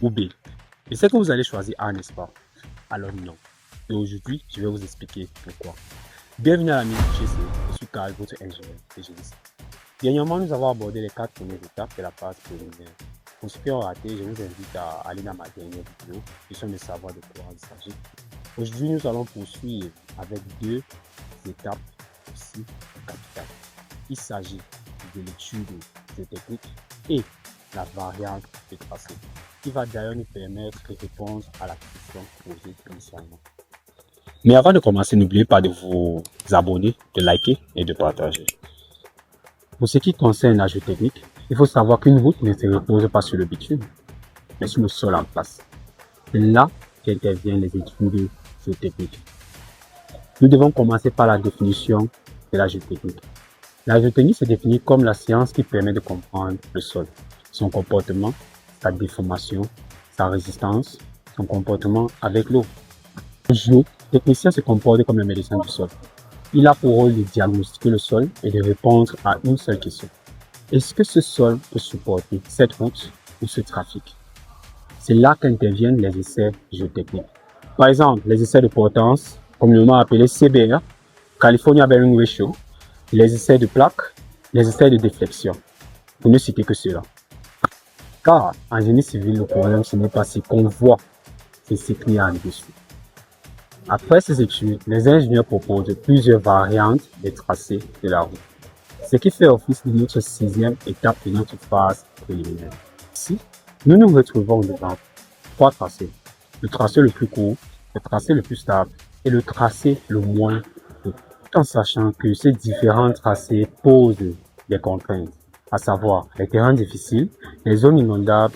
ou B? Je sais que vous allez choisir A, n'est-ce pas? Alors non. Et aujourd'hui, je vais vous expliquer pourquoi. Bienvenue à la Minute GC, je suis Karl, votre ingénieur et géniste. Dernièrement, nous avons abordé les 4 premières étapes de la phase préliminaire. Pour ceux qui ont raté, je vous invite à aller dans ma dernière vidéo, question de savoir de quoi il s'agit. Aujourd'hui, nous allons poursuivre avec 2 étapes aussi capitales. Il s'agit de l'étude de technique et la variante de tracé, qui va d'ailleurs nous permettre de répondre à la question posée initialement. Mais avant de commencer, n'oubliez pas de vous abonner, de liker et de partager. Pour ce qui concerne la géotechnique, il faut savoir qu'une route ne se repose pas sur le bitume, mais sur le sol en place. C'est là qu'interviennent les études géotechniques. Nous devons commencer par la définition de la géotechnique. La géotechnique se définit comme la science qui permet de comprendre le sol, son comportement, sa déformation, sa résistance, son comportement avec l'eau. Le géotechnicien se comporte comme le médecin du sol. Il a pour rôle de diagnostiquer le sol et de répondre à une seule question. Est-ce que ce sol peut supporter cette route ou ce trafic? C'est là qu'interviennent les essais géotechniques. Par exemple, les essais de portance, communément appelés CBR, California Bearing Ratio, les essais de plaques, les essais de déflexion, pour ne citer que cela. Car en génie civil, le problème, ce n'est pas ce qu'on voit, c'est ce qu'il y a en dessous. Après ces études, les ingénieurs proposent plusieurs variantes des tracés de la route, ce qui fait office de notre 6e étape de notre phase préliminaire. Ici, nous nous retrouvons devant 3 tracés. Le tracé le plus court, le tracé le plus stable et le tracé le moins court, tout en sachant que ces différents tracés posent des contraintes, à savoir les terrains difficiles, les zones inondables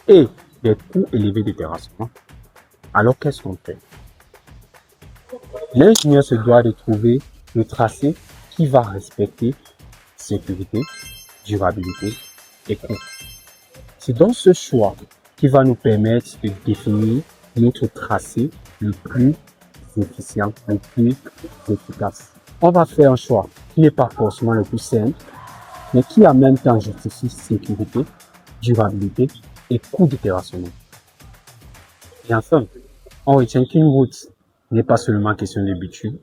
et des coûts élevés de terrassement. Alors qu'est-ce qu'on fait? L'ingénieur se doit de trouver le tracé qui va respecter sécurité, durabilité et coût. C'est donc ce choix qui va nous permettre de définir notre tracé le plus efficient, le plus efficace. On va faire un choix qui n'est pas forcément le plus simple, mais qui en même temps justifie sécurité, durabilité et coût de terrassement. Et enfin, on retient qu'une route n'est pas seulement question de bitume,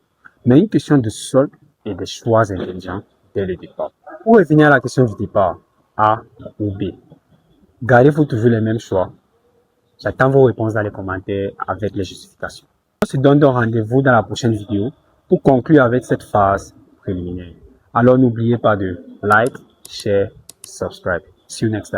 mais une question de sol et des choix intelligents dès le départ. Pour revenir à la question du départ, A ou B, gardez-vous toujours les mêmes choix? J'attends vos réponses dans les commentaires avec les justifications. On se donne donc rendez-vous dans la prochaine vidéo pour conclure avec cette phase préliminaire. Alors n'oubliez pas de like, share, subscribe. See you next time.